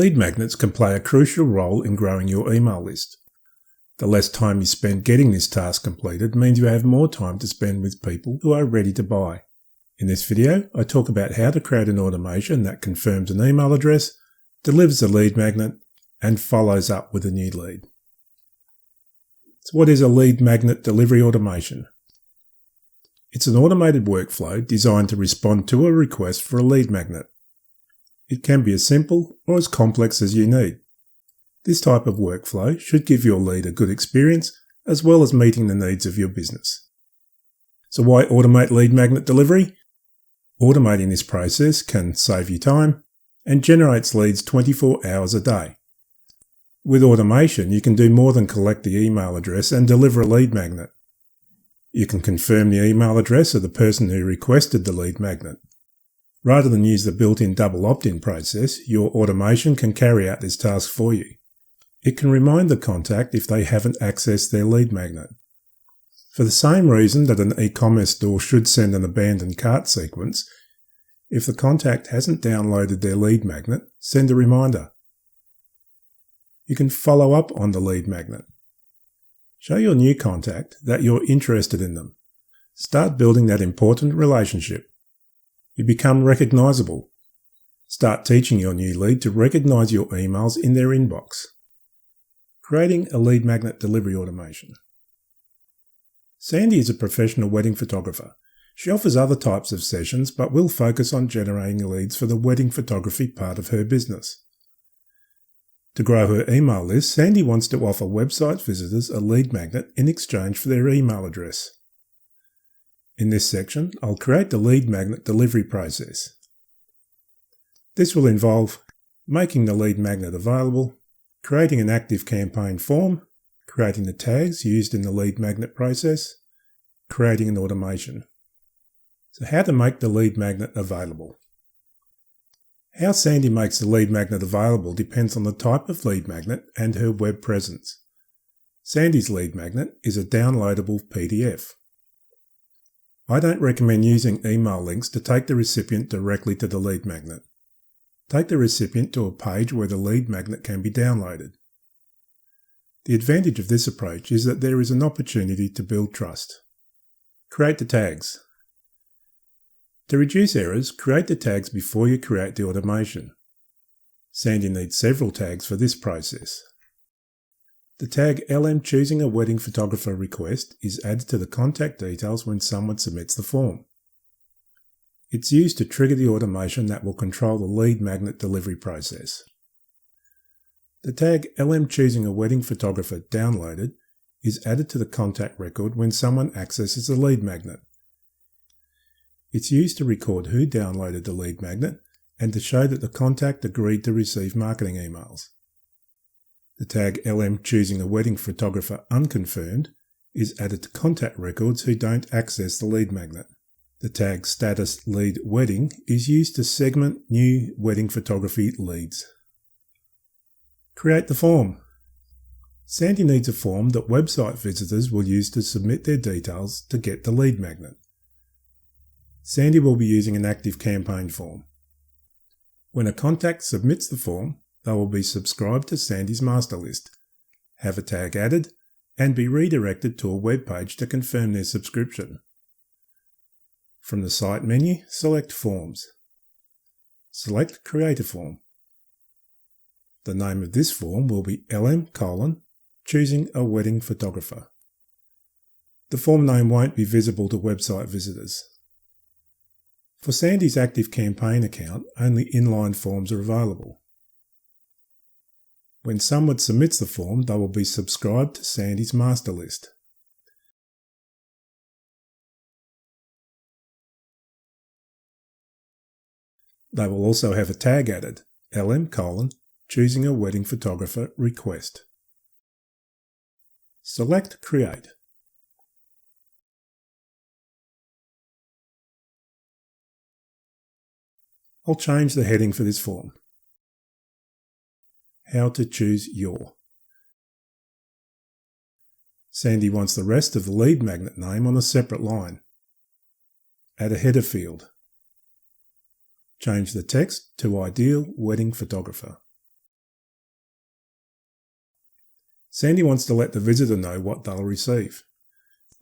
Lead magnets can play a crucial role in growing your email list. The less time you spend getting this task completed means you have more time to spend with people who are ready to buy. In this video, I talk about how to create an automation that confirms an email address, delivers a lead magnet, and follows up with a new lead. So what is a lead magnet delivery automation? It's an automated workflow designed to respond to a request for a lead magnet. It can be as simple or as complex as you need. This type of workflow should give your lead a good experience as well as meeting the needs of your business. So why automate lead magnet delivery? Automating this process can save you time and generates leads 24 hours a day. With automation, you can do more than collect the email address and deliver a lead magnet. You can confirm the email address of the person who requested the lead magnet. Rather than use the built-in double opt-in process, your automation can carry out this task for you. It can remind the contact if they haven't accessed their lead magnet. For the same reason that an e-commerce store should send an abandoned cart sequence, if the contact hasn't downloaded their lead magnet, send a reminder. You can follow up on the lead magnet. Show your new contact that you're interested in them. Start building that important relationship. You become recognizable. Start teaching your new lead to recognize your emails in their inbox. Creating a lead magnet delivery automation. Sandy is a professional wedding photographer. She offers other types of sessions but will focus on generating leads for the wedding photography part of her business. To grow her email list, Sandy wants to offer website visitors a lead magnet in exchange for their email address. In this section, I'll create the lead magnet delivery process. This will involve making the lead magnet available, creating an ActiveCampaign form, creating the tags used in the lead magnet process, creating an automation. So how to make the lead magnet available. How Sandy makes the lead magnet available depends on the type of lead magnet and her web presence. Sandy's lead magnet is a downloadable PDF. I don't recommend using email links to take the recipient directly to the lead magnet. Take the recipient to a page where the lead magnet can be downloaded. The advantage of this approach is that there is an opportunity to build trust. Create the tags. To reduce errors, create the tags before you create the automation. Sandy needs several tags for this process. The tag LM choosing a wedding photographer request is added to the contact details when someone submits the form. It's used to trigger the automation that will control the lead magnet delivery process. The tag LM choosing a wedding photographer downloaded is added to the contact record when someone accesses the lead magnet. It's used to record who downloaded the lead magnet and to show that the contact agreed to receive marketing emails. The tag LM choosing a wedding photographer unconfirmed is added to contact records who don't access the lead magnet. The tag status lead wedding is used to segment new wedding photography leads. Create the form. Sandy needs a form that website visitors will use to submit their details to get the lead magnet. Sandy will be using an ActiveCampaign form. When a contact submits the form, they will be subscribed to Sandy's master list, have a tag added, and be redirected to a web page to confirm their subscription. From the site menu, select Forms. Select Create a Form. The name of this form will be LM: choosing a wedding photographer. The form name won't be visible to website visitors. For Sandy's ActiveCampaign account, only inline forms are available. When someone submits the form, they will be subscribed to Sandy's master list. They will also have a tag added, LM: choosing a wedding photographer request. Select Create. I'll change the heading for this form. How to choose your. Sandy wants the rest of the lead magnet name on a separate line. Add a header field. Change the text to Ideal Wedding Photographer. Sandy wants to let the visitor know what they'll receive.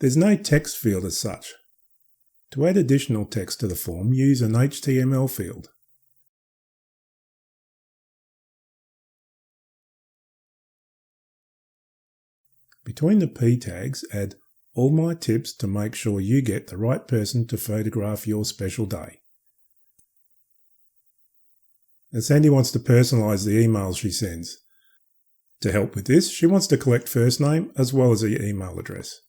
There's no text field as such. To add additional text to the form, use an HTML field. Between the P tags, add all my tips to make sure you get the right person to photograph your special day. Now Sandy wants to personalise the emails she sends. To help with this, she wants to collect first name as well as the email address.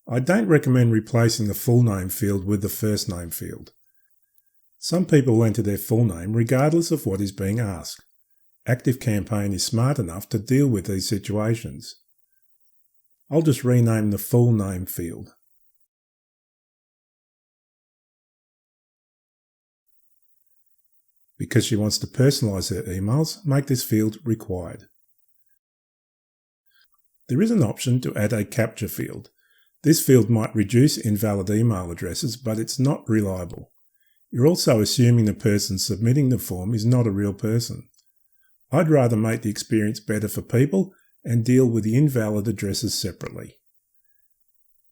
I don't recommend replacing the full name field with the first name field. Some people enter their full name regardless of what is being asked. ActiveCampaign is smart enough to deal with these situations. I'll just rename the full name field. Because she wants to personalise her emails, make this field required. There is an option to add a captcha field. This field might reduce invalid email addresses, but it's not reliable. You're also assuming the person submitting the form is not a real person. I'd rather make the experience better for people and deal with the invalid addresses separately.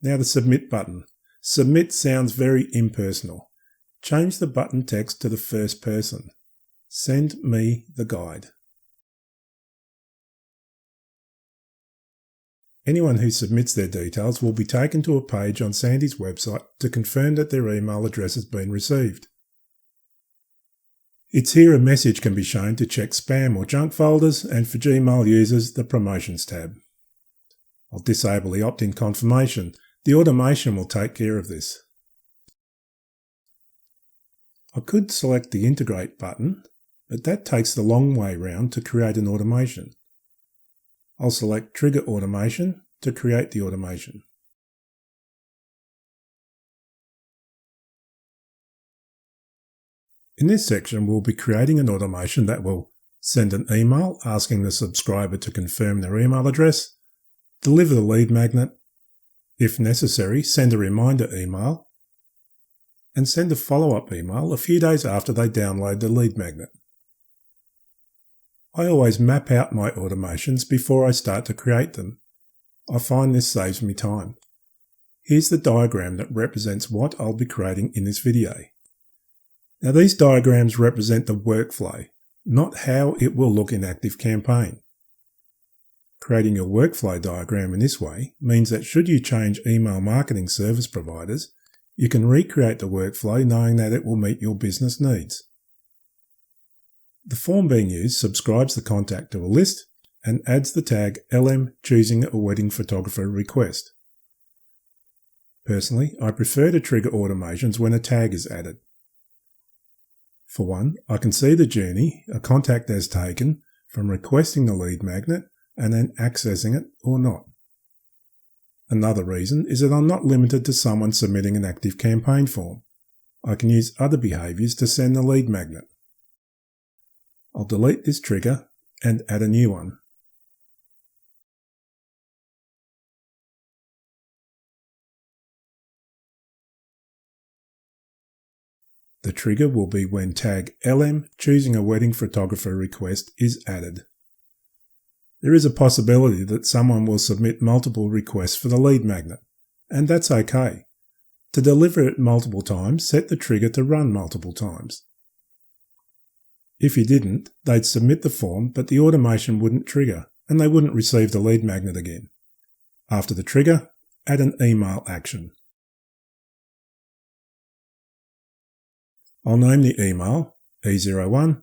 Now the Submit button. Submit sounds very impersonal. Change the button text to the first person. Send me the guide. Anyone who submits their details will be taken to a page on Sandy's website to confirm that their email address has been received. It's here a message can be shown to check spam or junk folders, and for Gmail users, the Promotions tab. I'll disable the opt-in confirmation. The automation will take care of this. I could select the Integrate button, but that takes the long way round to create an automation. I'll select Trigger Automation to create the automation. In this section, we'll be creating an automation that will send an email asking the subscriber to confirm their email address, deliver the lead magnet, if necessary, send a reminder email, and send a follow-up email a few days after they download the lead magnet. I always map out my automations before I start to create them. I find this saves me time. Here's the diagram that represents what I'll be creating in this video. Now these diagrams represent the workflow, not how it will look in ActiveCampaign. Creating your workflow diagram in this way means that should you change email marketing service providers, you can recreate the workflow knowing that it will meet your business needs. The form being used subscribes the contact to a list and adds the tag LM choosing a wedding photographer request. Personally, I prefer to trigger automations when a tag is added. For one, I can see the journey a contact has taken from requesting the lead magnet and then accessing it or not. Another reason is that I'm not limited to someone submitting an ActiveCampaign form. I can use other behaviours to send the lead magnet. I'll delete this trigger and add a new one. The trigger will be when tag LM choosing a wedding photographer request is added. There is a possibility that someone will submit multiple requests for the lead magnet, and that's okay. To deliver it multiple times, set the trigger to run multiple times. If you didn't, they'd submit the form, but the automation wouldn't trigger, and they wouldn't receive the lead magnet again. After the trigger, add an email action. I'll name the email E01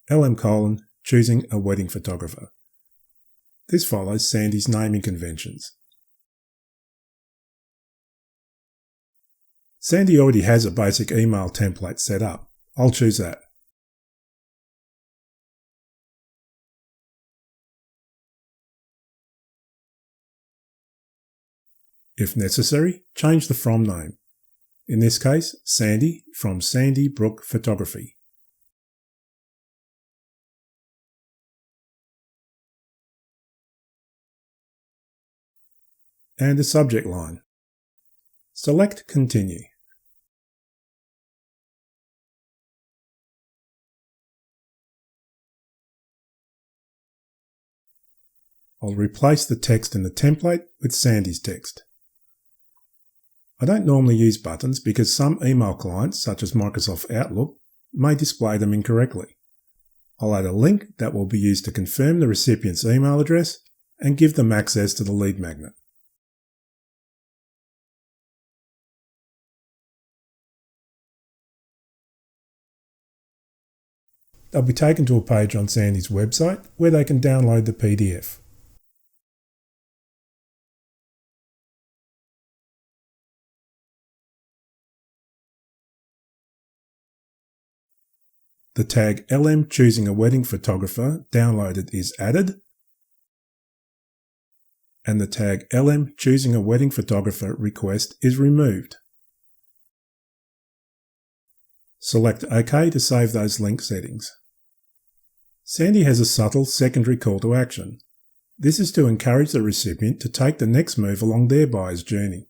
LM: choosing a wedding photographer. This follows Sandy's naming conventions. Sandy already has a basic email template set up. I'll choose that. If necessary, change the from name. In this case, Sandy from Sandy Brook Photography. And a subject line. Select Continue. I'll replace the text in the template with Sandy's text. I don't normally use buttons because some email clients, such as Microsoft Outlook, may display them incorrectly. I'll add a link that will be used to confirm the recipient's email address and give them access to the lead magnet. They'll be taken to a page on Sandy's website where they can download the PDF. The tag LM choosing a wedding photographer downloaded is added, and the tag LM choosing a wedding photographer request is removed. Select OK to save those link settings. Sandy has a subtle secondary call to action. This is to encourage the recipient to take the next move along their buyer's journey.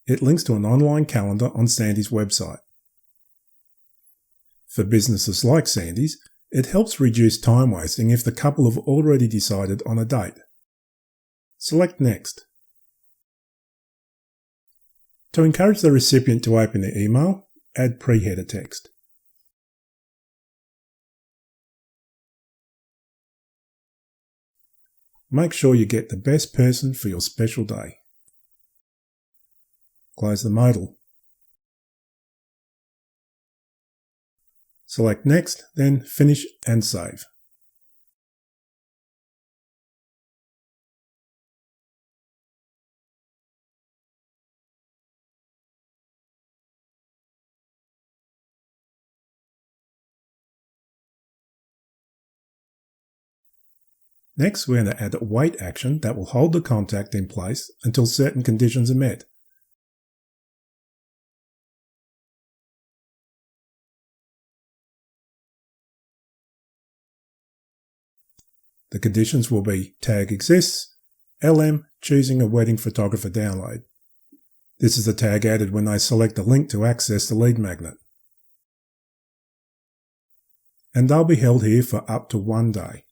It links to an online calendar on Sandy's website. For businesses like Sandy's, it helps reduce time wasting if the couple have already decided on a date. Select Next. To encourage the recipient to open their email, add pre-header text. Make sure you get the best person for your special day. Close the modal. Select Next, then Finish and Save. Next, we're going to add a wait action that will hold the contact in place until certain conditions are met. The conditions will be tag exists, LM choosing a wedding photographer download. This is the tag added when they select a link to access the lead magnet. And they'll be held here for up to 1 day.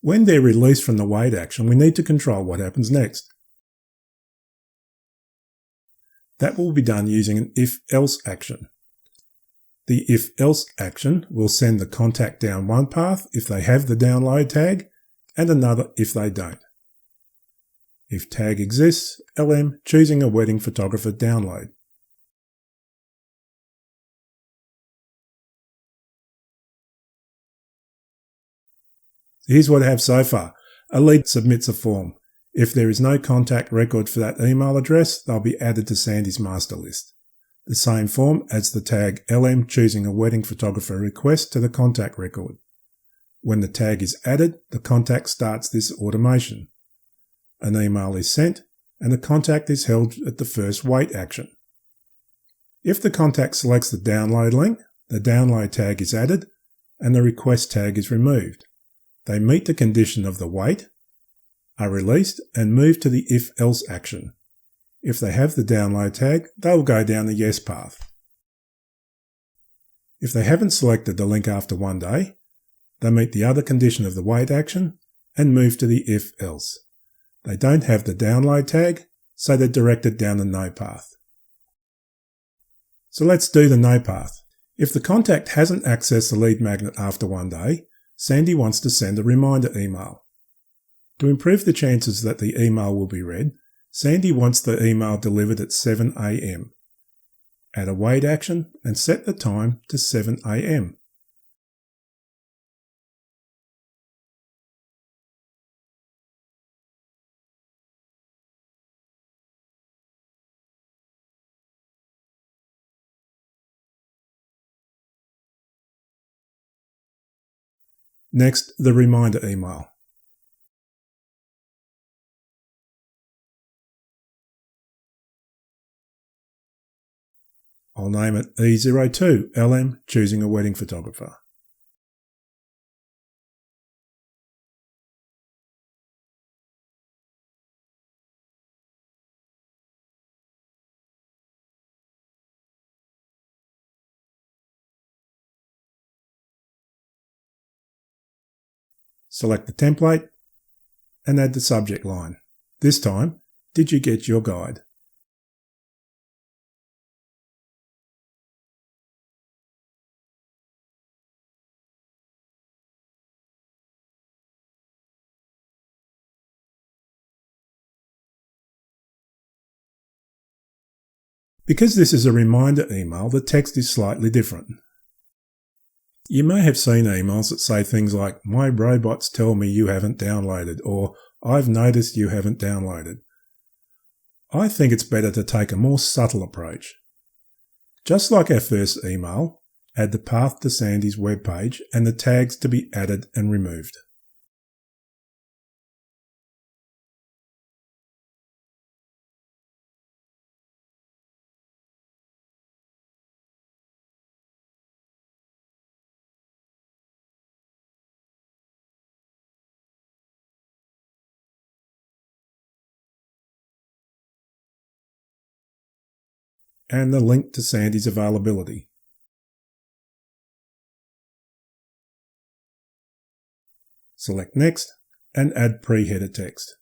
When they're released from the wait action, we need to control what happens next. That will be done using an if-else action. The if-else action will send the contact down one path if they have the download tag and another if they don't. If tag exists, LM choosing a wedding photographer download. Here's what I have so far. A lead submits a form. If there is no contact record for that email address, they'll be added to Sandy's master list. The same form adds the tag LM choosing a wedding photographer request to the contact record. When the tag is added, the contact starts this automation. An email is sent, and the contact is held at the first wait action. If the contact selects the download link, the download tag is added, and the request tag is removed. They meet the condition of the wait, are released, and move to the if-else action. If they have the download tag, they will go down the yes path. If they haven't selected the link after 1 day, they meet the other condition of the wait action and move to the if-else. They don't have the download tag, so they're directed down the no path. So let's do the no path. If the contact hasn't accessed the lead magnet after 1 day, Sandy wants to send a reminder email. To improve the chances that the email will be read, Sandy wants the email delivered at 7 a.m. Add a wait action and set the time to 7 a.m. Next, the reminder email. I'll name it E02 LM choosing a wedding photographer. Select the template and add the subject line. This time, did you get your guide? Because this is a reminder email, the text is slightly different. You may have seen emails that say things like, "My robots tell me you haven't downloaded," or "I've noticed you haven't downloaded." I think it's better to take a more subtle approach. Just like our first email, add the path to Sandy's webpage and the tags to be added and removed. And the link to Sandy's availability. Select Next and add pre-header text.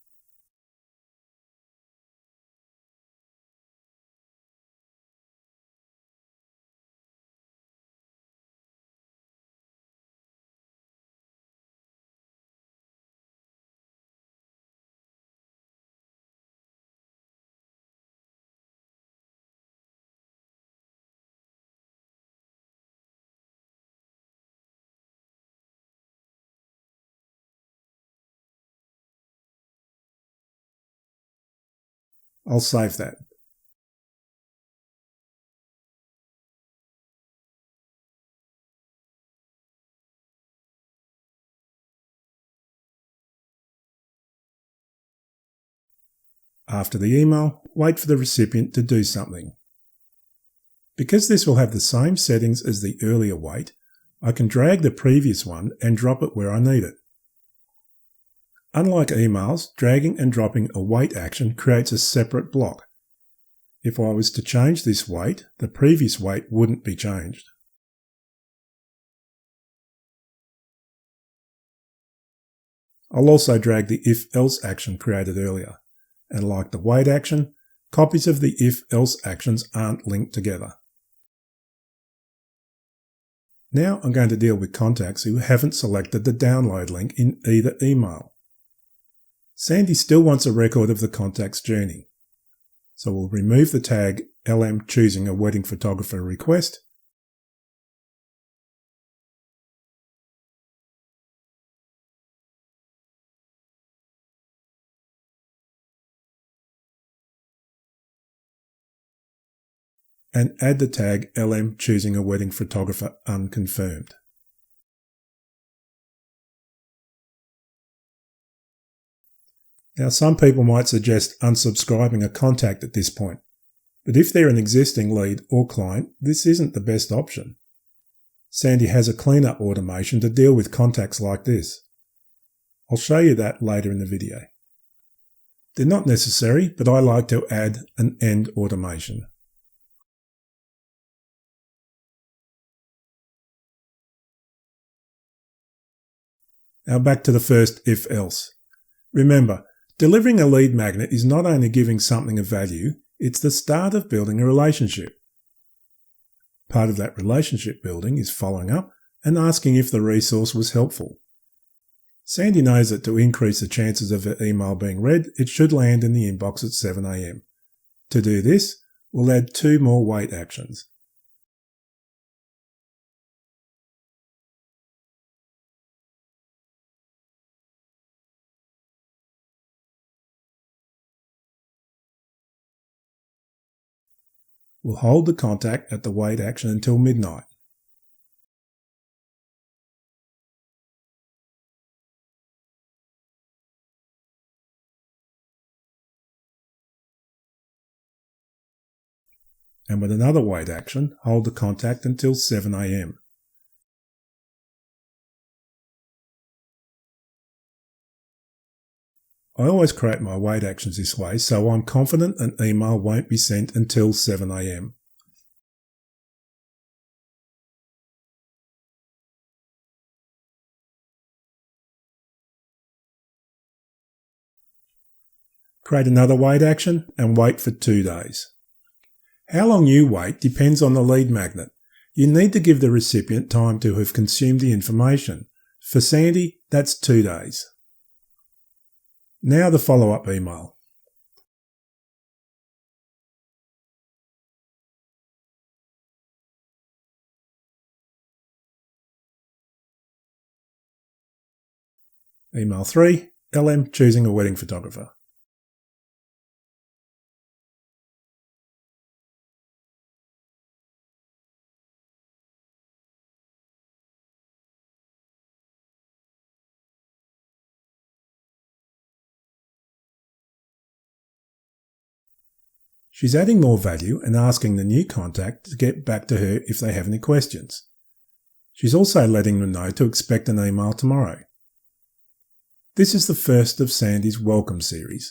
I'll save that. After the email, wait for the recipient to do something. Because this will have the same settings as the earlier wait, I can drag the previous one and drop it where I need it. Unlike emails, dragging and dropping a wait action creates a separate block. If I was to change this wait, the previous wait wouldn't be changed. I'll also drag the if-else action created earlier. And like the wait action, copies of the if-else actions aren't linked together. Now I'm going to deal with contacts who haven't selected the download link in either email. Sandy still wants a record of the contact's journey. So we'll remove the tag LM choosing a wedding photographer request and add the tag LM choosing a wedding photographer unconfirmed. Now some people might suggest unsubscribing a contact at this point, but if they're an existing lead or client, this isn't the best option. Sandy has a cleanup automation to deal with contacts like this. I'll show you that later in the video. They're not necessary, but I like to add an end automation. Now back to the first if-else. Remember, delivering a lead magnet is not only giving something of value, it's the start of building a relationship. Part of that relationship building is following up and asking if the resource was helpful. Sandy knows that to increase the chances of her email being read, it should land in the inbox at 7 AM. To do this, we'll add 2 more wait actions. We'll hold the contact at the wait action until midnight. And with another wait action, hold the contact until 7 AM. I always create my wait actions this way so I'm confident an email won't be sent until 7 AM. Create another wait action and wait for 2 days. How long you wait depends on the lead magnet. You need to give the recipient time to have consumed the information. For Sandy, that's 2 days. Now the follow-up email. Email 3, LM choosing a wedding photographer. She's adding more value and asking the new contact to get back to her if they have any questions. She's also letting them know to expect an email tomorrow. This is the first of Sandy's welcome series.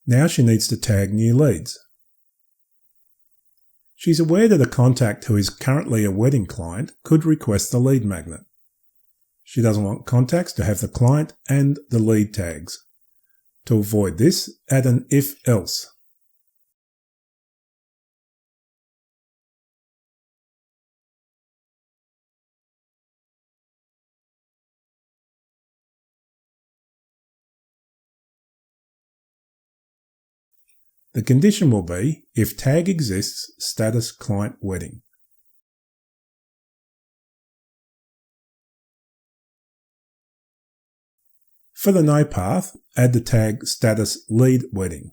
Now she needs to tag new leads. She's aware that a contact who is currently a wedding client could request the lead magnet. She doesn't want contacts to have the client and the lead tags. To avoid this, add an if-else. The condition will be, if tag exists, status client wedding. For the no path, add the tag status lead wedding.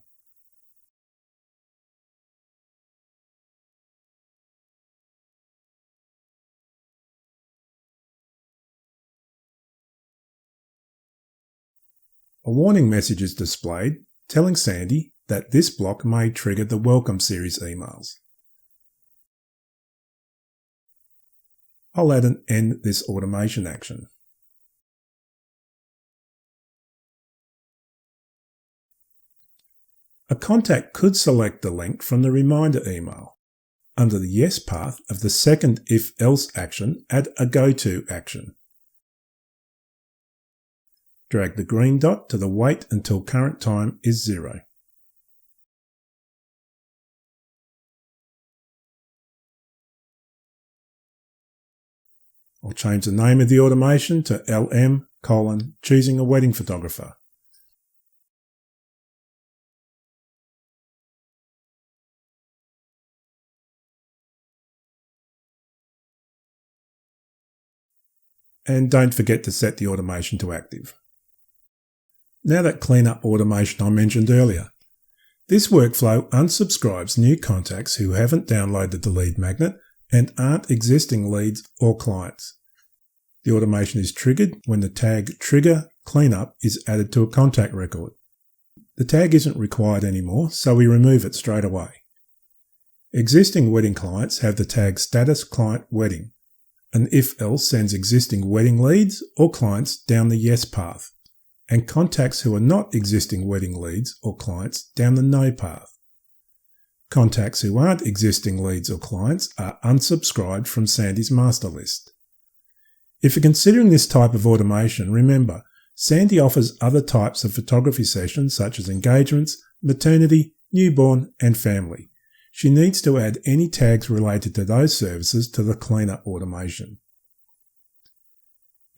A warning message is displayed telling Sandy that this block may trigger the welcome series emails. I'll add an end this automation action. A contact could select the link from the reminder email. Under the yes path of the second if-else action, add a go-to action. Drag the green dot to the wait until current time is 0. I'll change the name of the automation to LM: choosing a wedding photographer. And don't forget to set the automation to active. Now that cleanup automation I mentioned earlier. This workflow unsubscribes new contacts who haven't downloaded the lead magnet and aren't existing leads or clients. The automation is triggered when the tag trigger cleanup is added to a contact record. The tag isn't required anymore, so we remove it straight away. Existing wedding clients have the tag status client wedding. An if-else sends existing wedding leads or clients down the yes path, and contacts who are not existing wedding leads or clients down the no path. Contacts who aren't existing leads or clients are unsubscribed from Sandy's master list. If you're considering this type of automation, remember, Sandy offers other types of photography sessions such as engagements, maternity, newborn, and family. She needs to add any tags related to those services to the cleanup automation.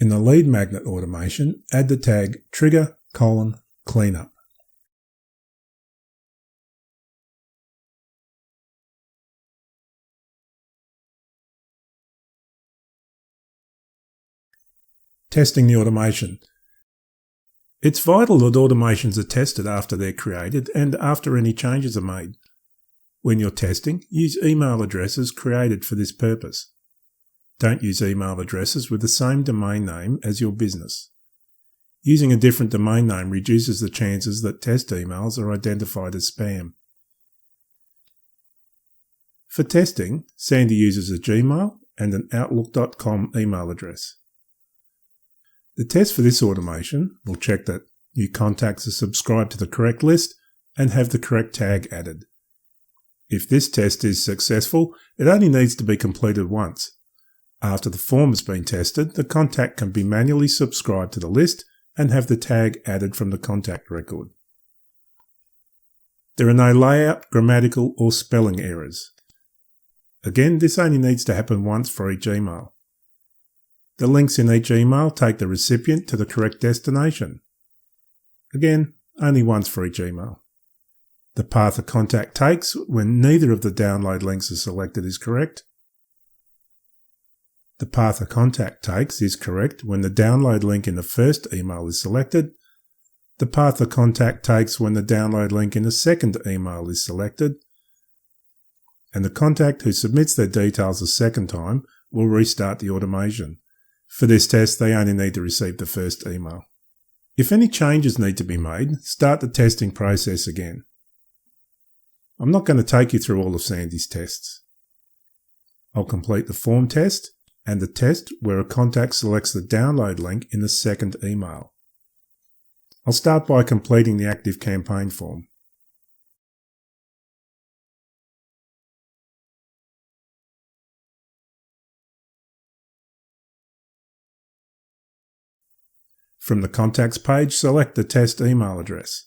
In the lead magnet automation, add the tag trigger: cleanup. Testing the automation. It's vital that automations are tested after they're created and after any changes are made. When you're testing, use email addresses created for this purpose. Don't use email addresses with the same domain name as your business. Using a different domain name reduces the chances that test emails are identified as spam. For testing, Sandy uses a Gmail and an Outlook.com email address. The test for this automation will check that new contacts are subscribed to the correct list and have the correct tag added. If this test is successful, it only needs to be completed once. After the form has been tested, the contact can be manually subscribed to the list and have the tag added from the contact record. There are no layout, grammatical or spelling errors. Again, this only needs to happen once for each email. The links in each email take the recipient to the correct destination. Again, only once for each email. The path a contact takes when neither of the download links are selected is correct. The path a contact takes is correct when the download link in the first email is selected. The path a contact takes when the download link in the second email is selected. And the contact who submits their details a second time will restart the automation. For this test, they only need to receive the first email. If any changes need to be made, start the testing process again. I'm not going to take you through all of Sandy's tests. I'll complete the form test and the test where a contact selects the download link in the second email. I'll start by completing the ActiveCampaign form. From the Contacts page, select the test email address.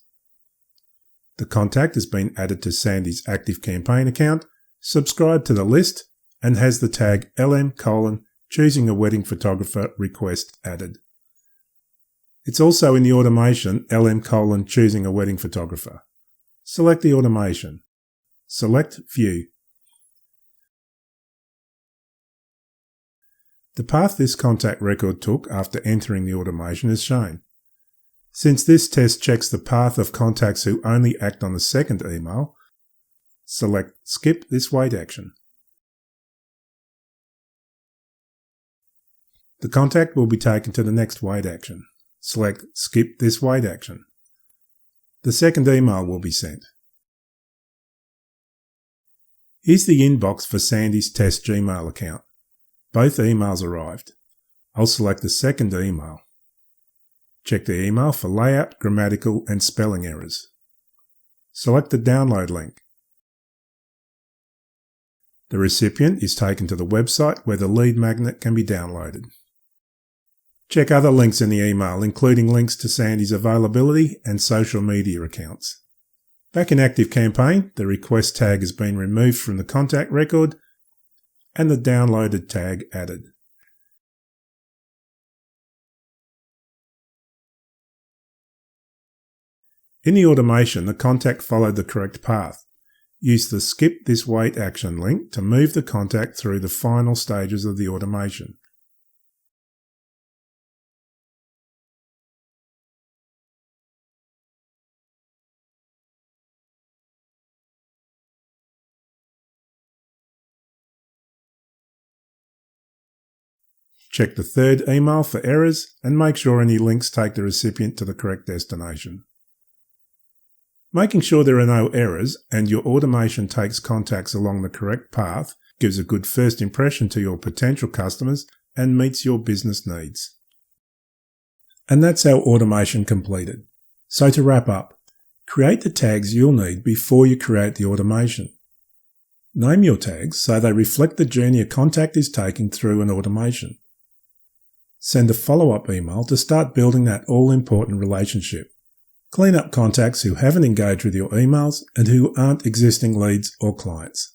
The contact has been added to Sandy's ActiveCampaign account, subscribed to the list, and has the tag LM:"choosing a wedding photographer request" added. It's also in the automation LM:"choosing a wedding photographer. Select the automation. Select View. The path this contact record took after entering the automation is shown. Since this test checks the path of contacts who only act on the second email, select Skip this wait action. The contact will be taken to the next wait action. Select Skip this wait action. The second email will be sent. Here's the inbox for Sandy's test Gmail account. Both emails arrived. I'll select the second email. Check the email for layout, grammatical and spelling errors. Select the download link. The recipient is taken to the website where the lead magnet can be downloaded. Check other links in the email, including links to Sandy's availability and social media accounts. Back in ActiveCampaign, the request tag has been removed from the contact record and the downloaded tag added. In the automation, the contact followed the correct path. Use the Skip this wait action link to move the contact through the final stages of the automation. Check the third email for errors and make sure any links take the recipient to the correct destination. Making sure there are no errors and your automation takes contacts along the correct path gives a good first impression to your potential customers and meets your business needs. And that's our automation completed. So to wrap up, create the tags you'll need before you create the automation. Name your tags so they reflect the journey a contact is taking through an automation. Send a follow-up email to start building that all-important relationship. Clean up contacts who haven't engaged with your emails and who aren't existing leads or clients.